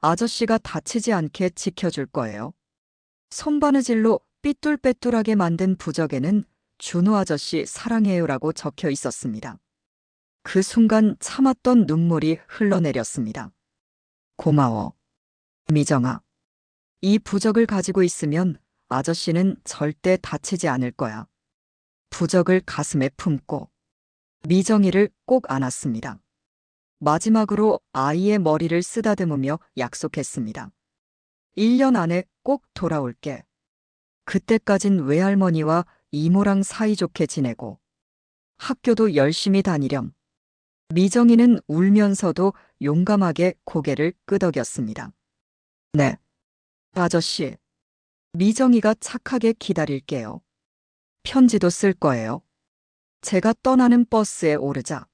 아저씨가 다치지 않게 지켜줄 거예요. 손바느질로 삐뚤빼뚤하게 만든 부적에는 준호 아저씨 사랑해요라고 적혀 있었습니다. 그 순간 참았던 눈물이 흘러내렸습니다. 고마워. 미정아. 이 부적을 가지고 있으면 아저씨는 절대 다치지 않을 거야. 부적을 가슴에 품고 미정이를 꼭 안았습니다. 마지막으로 아이의 머리를 쓰다듬으며 약속했습니다. 1년 안에 꼭 돌아올게. 그때까진 외할머니와 이모랑 사이좋게 지내고 학교도 열심히 다니렴. 미정이는 울면서도 용감하게 고개를 끄덕였습니다. 네, 아저씨. 미정이가 착하게 기다릴게요. 편지도 쓸 거예요. 제가 떠나는 버스에 오르자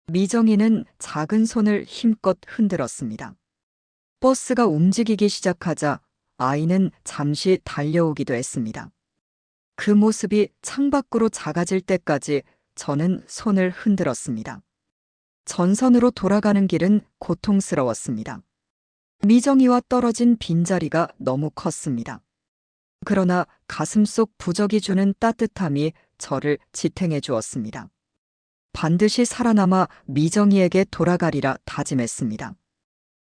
미정이는 작은 손을 힘껏 흔들었습니다. 버스가 움직이기 시작하자 아이는 잠시 달려오기도 했습니다. 그 모습이 창밖으로 작아질 때까지 저는 손을 흔들었습니다. 전선으로 돌아가는 길은 고통스러웠습니다. 미정이와 떨어진 빈자리가 너무 컸습니다. 그러나 가슴속 부적이 주는 따뜻함이 저를 지탱해 주었습니다. 반드시 살아남아 미정이에게 돌아가리라 다짐했습니다.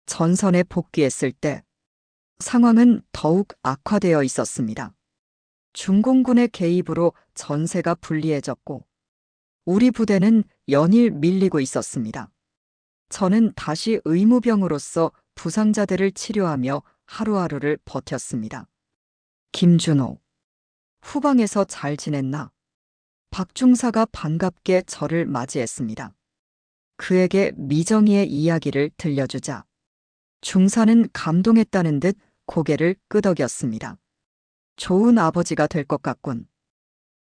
전선에 복귀했을 때 상황은 더욱 악화되어 있었습니다. 중공군의 개입으로 전세가 불리해졌고 우리 부대는 연일 밀리고 있었습니다. 저는 다시 의무병으로서 부상자들을 치료하며 하루하루를 버텼습니다. 김준호. 후방에서 잘 지냈나? 박중사가 반갑게 저를 맞이했습니다. 그에게 미정이의 이야기를 들려주자 중사는 감동했다는 듯 고개를 끄덕였습니다. 좋은 아버지가 될 것 같군.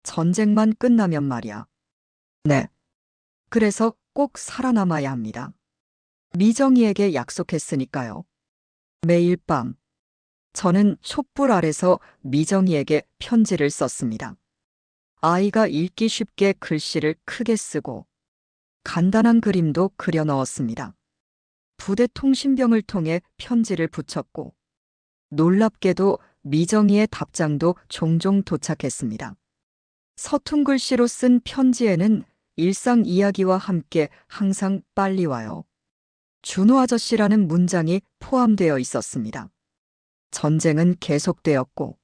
전쟁만 끝나면 말이야. 네. 그래서 꼭 살아남아야 합니다. 미정이에게 약속했으니까요. 매일 밤, 저는 촛불 아래서 미정이에게 편지를 썼습니다. 아이가 읽기 쉽게 글씨를 크게 쓰고 간단한 그림도 그려 넣었습니다. 부대 통신병을 통해 편지를 붙였고 놀랍게도 미정이의 답장도 종종 도착했습니다. 서툰 글씨로 쓴 편지에는 일상 이야기와 함께 항상 빨리 와요. 준호 아저씨라는 문장이 포함되어 있었습니다. 전쟁은 계속되었고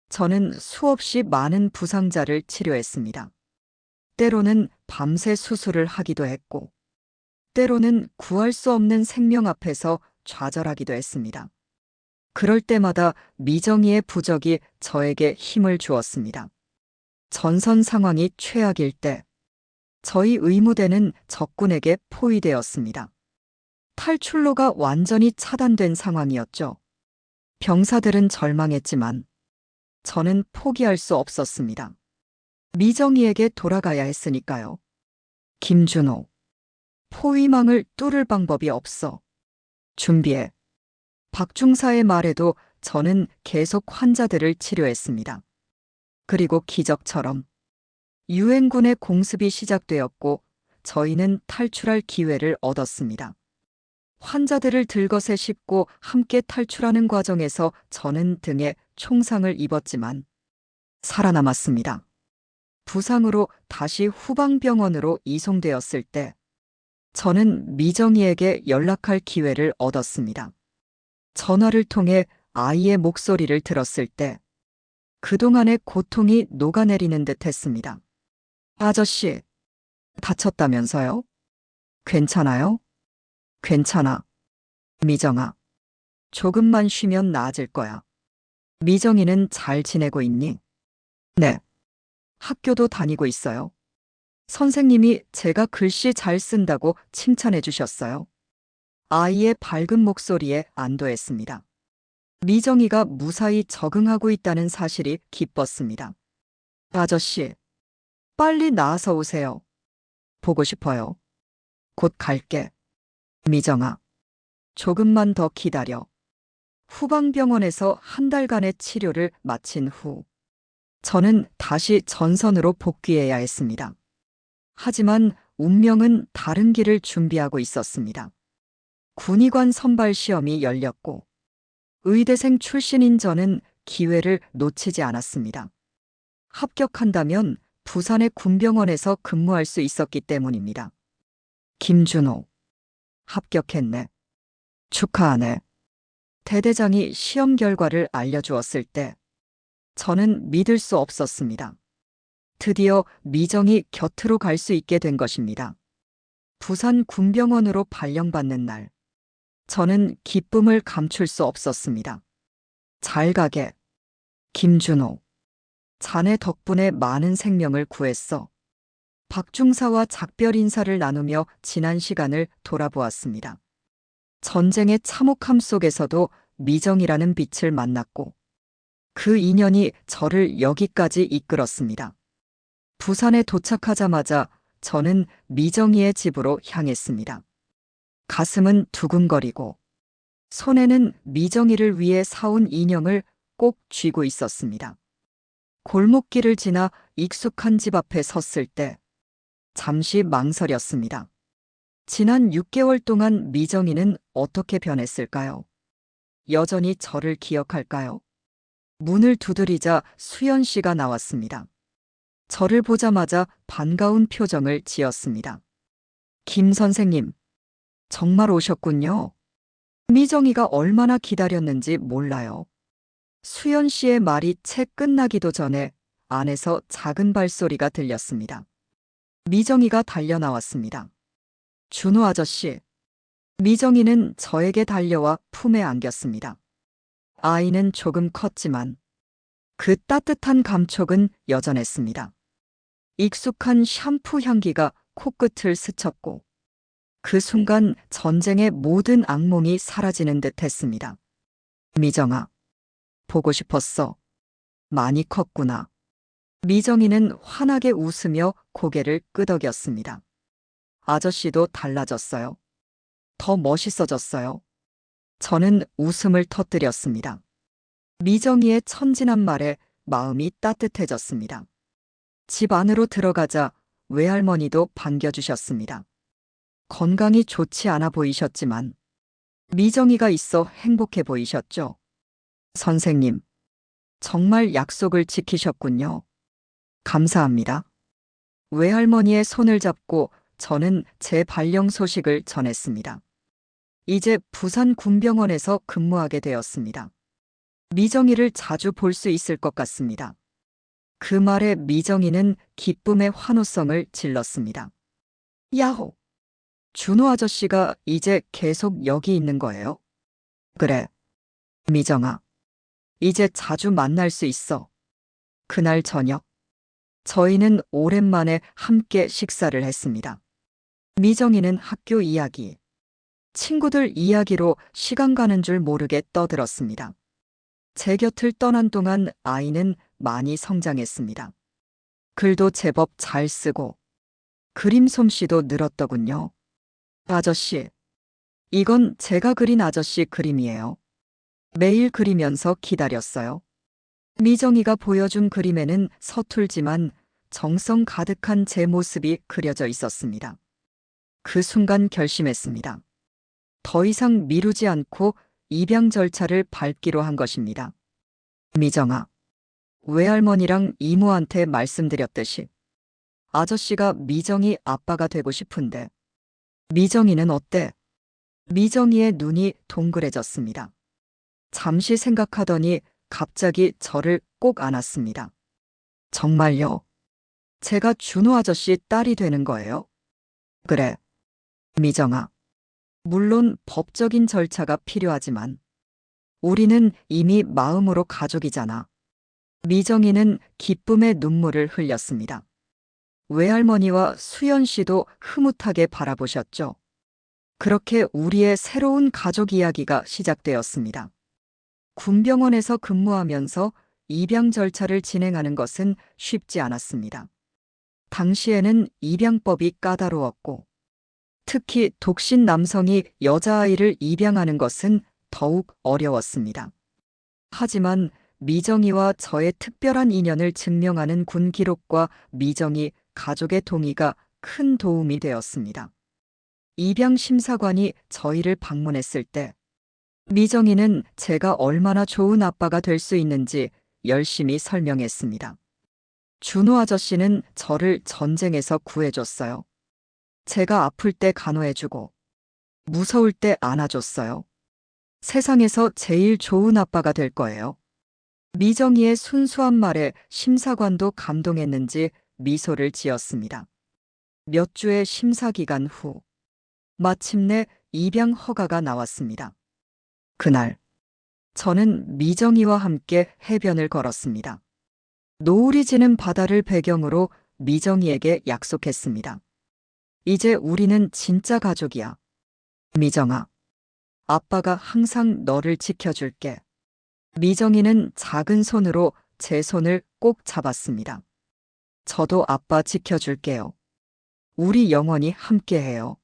저는 수없이 많은 부상자를 치료했습니다. 때로는 밤새 수술을 하기도 했고 때로는 구할 수 없는 생명 앞에서 좌절하기도 했습니다. 그럴 때마다 미정이의 부적이 저에게 힘을 주었습니다. 전선 상황이 최악일 때 저희 의무대는 적군에게 포위되었습니다. 탈출로가 완전히 차단된 상황이었죠. 병사들은 절망했지만 저는 포기할 수 없었습니다. 미정이에게 돌아가야 했으니까요. 김준호. 포위망을 뚫을 방법이 없어. 준비해. 박중사의 말에도 저는 계속 환자들을 치료했습니다. 그리고 기적처럼 유엔군의 공습이 시작되었고 저희는 탈출할 기회를 얻었습니다. 환자들을 들것에 싣고 함께 탈출하는 과정에서 저는 등에 총상을 입었지만 살아남았습니다. 부상으로 다시 후방병원으로 이송되었을 때 저는 미정이에게 연락할 기회를 얻었습니다. 전화를 통해 아이의 목소리를 들었을 때 그동안의 고통이 녹아내리는 듯 했습니다. 아저씨, 다쳤다면서요? 괜찮아요? 괜찮아. 미정아, 조금만 쉬면 나아질 거야. 미정이는 잘 지내고 있니? 네. 학교도 다니고 있어요. 선생님이 제가 글씨 잘 쓴다고 칭찬해 주셨어요. 아이의 밝은 목소리에 안도했습니다. 미정이가 무사히 적응하고 있다는 사실이 기뻤습니다. 아저씨, 빨리 나아서 오세요. 보고 싶어요. 곧 갈게. 미정아, 조금만 더 기다려. 후방병원에서 한 달간의 치료를 마친 후 저는 다시 전선으로 복귀해야 했습니다. 하지만 운명은 다른 길을 준비하고 있었습니다. 군의관 선발 시험이 열렸고 의대생 출신인 저는 기회를 놓치지 않았습니다. 합격한다면 부산의 군병원에서 근무할 수 있었기 때문입니다. 김준호, 합격했네. 축하하네. 대대장이 시험 결과를 알려주었을 때 저는 믿을 수 없었습니다. 드디어 미정이 곁으로 갈 수 있게 된 것입니다. 부산 군병원으로 발령받는 날, 저는 기쁨을 감출 수 없었습니다. 잘 가게. 김준호. 자네 덕분에 많은 생명을 구했어. 박중사와 작별 인사를 나누며 지난 시간을 돌아보았습니다. 전쟁의 참혹함 속에서도 미정이라는 빛을 만났고 그 인연이 저를 여기까지 이끌었습니다. 부산에 도착하자마자 저는 미정이의 집으로 향했습니다. 가슴은 두근거리고 손에는 미정이를 위해 사온 인형을 꼭 쥐고 있었습니다. 골목길을 지나 익숙한 집 앞에 섰을 때 잠시 망설였습니다. 지난 6개월 동안 미정이는 어떻게 변했을까요? 여전히 저를 기억할까요? 문을 두드리자 수연 씨가 나왔습니다. 저를 보자마자 반가운 표정을 지었습니다. 김 선생님, 정말 오셨군요. 미정이가 얼마나 기다렸는지 몰라요. 수연 씨의 말이 채 끝나기도 전에 안에서 작은 발소리가 들렸습니다. 미정이가 달려나왔습니다. 준호 아저씨. 미정이는 저에게 달려와 품에 안겼습니다. 아이는 조금 컸지만 그 따뜻한 감촉은 여전했습니다. 익숙한 샴푸 향기가 코끝을 스쳤고 그 순간 전쟁의 모든 악몽이 사라지는 듯 했습니다. 미정아, 보고 싶었어. 많이 컸구나. 미정이는 환하게 웃으며 고개를 끄덕였습니다. 아저씨도 달라졌어요. 더 멋있어졌어요. 저는 웃음을 터뜨렸습니다. 미정이의 천진한 말에 마음이 따뜻해졌습니다. 집 안으로 들어가자 외할머니도 반겨주셨습니다. 건강이 좋지 않아 보이셨지만 미정이가 있어 행복해 보이셨죠? 선생님, 정말 약속을 지키셨군요. 감사합니다. 외할머니의 손을 잡고 저는 제 발령 소식을 전했습니다. 이제 부산 군병원에서 근무하게 되었습니다. 미정이를 자주 볼 수 있을 것 같습니다. 그 말에 미정이는 기쁨의 환호성을 질렀습니다. 야호! 준호 아저씨가 이제 계속 여기 있는 거예요? 그래. 미정아, 이제 자주 만날 수 있어. 그날 저녁, 저희는 오랜만에 함께 식사를 했습니다. 미정이는 학교 이야기, 친구들 이야기로 시간 가는 줄 모르게 떠들었습니다. 제 곁을 떠난 동안 아이는 많이 성장했습니다. 글도 제법 잘 쓰고 그림 솜씨도 늘었더군요. 아저씨, 이건 제가 그린 아저씨 그림이에요. 매일 그리면서 기다렸어요. 미정이가 보여준 그림에는 서툴지만 정성 가득한 제 모습이 그려져 있었습니다. 그 순간 결심했습니다. 더 이상 미루지 않고 입양 절차를 밟기로 한 것입니다. 미정아, 외할머니랑 이모한테 말씀드렸듯이 아저씨가 미정이 아빠가 되고 싶은데 미정이는 어때? 미정이의 눈이 동그래졌습니다. 잠시 생각하더니 갑자기 저를 꼭 안았습니다. 정말요? 제가 준호 아저씨 딸이 되는 거예요? 그래. 미정아. 물론 법적인 절차가 필요하지만 우리는 이미 마음으로 가족이잖아. 미정이는 기쁨의 눈물을 흘렸습니다. 외할머니와 수연 씨도 흐뭇하게 바라보셨죠. 그렇게 우리의 새로운 가족 이야기가 시작되었습니다. 군병원에서 근무하면서 입양 절차를 진행하는 것은 쉽지 않았습니다. 당시에는 입양법이 까다로웠고 특히 독신 남성이 여자아이를 입양하는 것은 더욱 어려웠습니다. 하지만 미정이와 저의 특별한 인연을 증명하는 군 기록과 미정이 가족의 동의가 큰 도움이 되었습니다. 입양 심사관이 저희를 방문했을 때 미정이는 제가 얼마나 좋은 아빠가 될 수 있는지 열심히 설명했습니다. 준호 아저씨는 저를 전쟁에서 구해줬어요. 제가 아플 때 간호해주고 무서울 때 안아줬어요. 세상에서 제일 좋은 아빠가 될 거예요. 미정이의 순수한 말에 심사관도 감동했는지 미소를 지었습니다. 몇 주의 심사 기간 후 마침내 입양 허가가 나왔습니다. 그날 저는 미정이와 함께 해변을 걸었습니다. 노을이 지는 바다를 배경으로 미정이에게 약속했습니다. 이제 우리는 진짜 가족이야. 미정아, 아빠가 항상 너를 지켜줄게. 미정이는 작은 손으로 제 손을 꼭 잡았습니다. 저도 아빠 지켜줄게요. 우리 영원히 함께해요.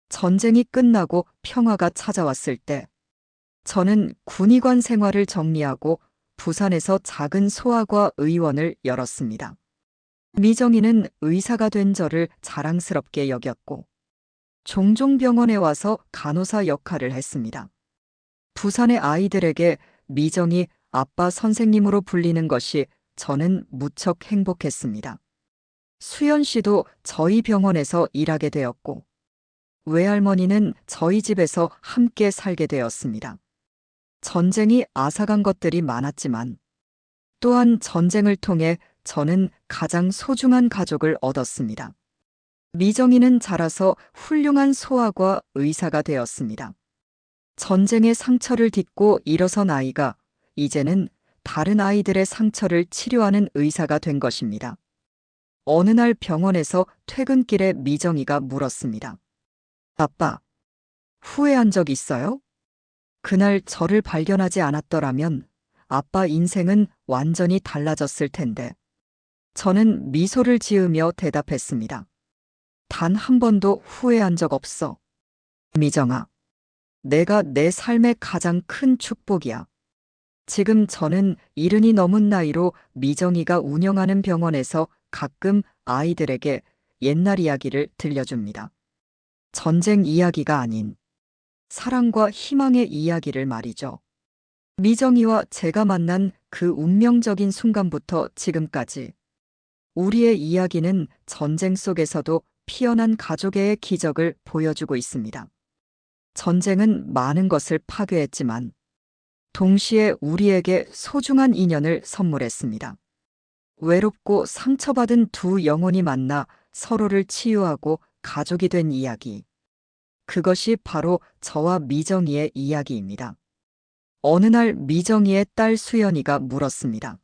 전쟁이 끝나고 평화가 찾아왔을 때 저는 군의관 생활을 정리하고 부산에서 작은 소아과 의원을 열었습니다. 미정이는 의사가 된 저를 자랑스럽게 여겼고 종종 병원에 와서 간호사 역할을 했습니다. 부산의 아이들에게 미정이 아빠 선생님으로 불리는 것이 저는 무척 행복했습니다. 수연 씨도 저희 병원에서 일하게 되었고 외할머니는 저희 집에서 함께 살게 되었습니다. 전쟁이 앗아간 것들이 많았지만 또한 전쟁을 통해 저는 가장 소중한 가족을 얻었습니다. 미정이는 자라서 훌륭한 소아과 의사가 되었습니다. 전쟁의 상처를 딛고 일어선 아이가 이제는 다른 아이들의 상처를 치료하는 의사가 된 것입니다. 어느 날 병원에서 퇴근길에 미정이가 물었습니다. 아빠, 후회한 적 있어요? 그날 저를 발견하지 않았더라면 아빠 인생은 완전히 달라졌을 텐데. 저는 미소를 지으며 대답했습니다. 단 한 번도 후회한 적 없어. 미정아, 내가 내 삶의 가장 큰 축복이야. 지금 저는 70이 넘은 나이로 미정이가 운영하는 병원에서 가끔 아이들에게 옛날 이야기를 들려줍니다. 전쟁 이야기가 아닌 사랑과 희망의 이야기를 말이죠. 미정이와 제가 만난 그 운명적인 순간부터 지금까지 우리의 이야기는 전쟁 속에서도 피어난 가족의 기적을 보여주고 있습니다. 전쟁은 많은 것을 파괴했지만 동시에 우리에게 소중한 인연을 선물했습니다. 외롭고 상처받은 두 영혼이 만나 서로를 치유하고 가족이 된 이야기. 그것이 바로 저와 미정이의 이야기입니다. 어느 날 미정이의 딸 수연이가 물었습니다.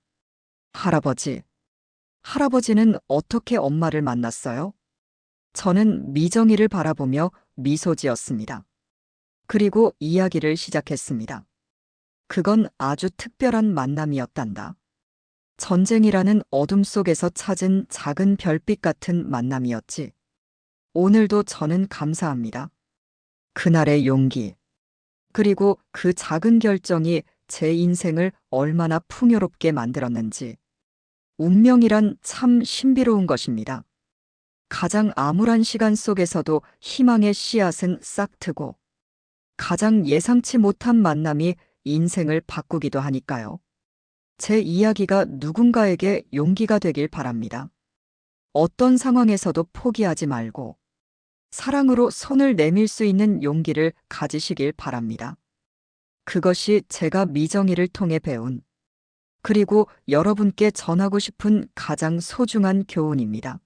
할아버지는 어떻게 엄마를 만났어요? 저는 미정이를 바라보며 미소 지었습니다. 그리고 이야기를 시작했습니다. 그건 아주 특별한 만남이었단다. 전쟁이라는 어둠 속에서 찾은 작은 별빛 같은 만남이었지. 오늘도 저는 감사합니다. 그날의 용기, 그리고 그 작은 결정이 제 인생을 얼마나 풍요롭게 만들었는지. 운명이란 참 신비로운 것입니다. 가장 암울한 시간 속에서도 희망의 씨앗은 싹트고, 가장 예상치 못한 만남이 인생을 바꾸기도 하니까요. 제 이야기가 누군가에게 용기가 되길 바랍니다. 어떤 상황에서도 포기하지 말고 사랑으로 손을 내밀 수 있는 용기를 가지시길 바랍니다. 그것이 제가 미정이를 통해 배운, 그리고 여러분께 전하고 싶은 가장 소중한 교훈입니다.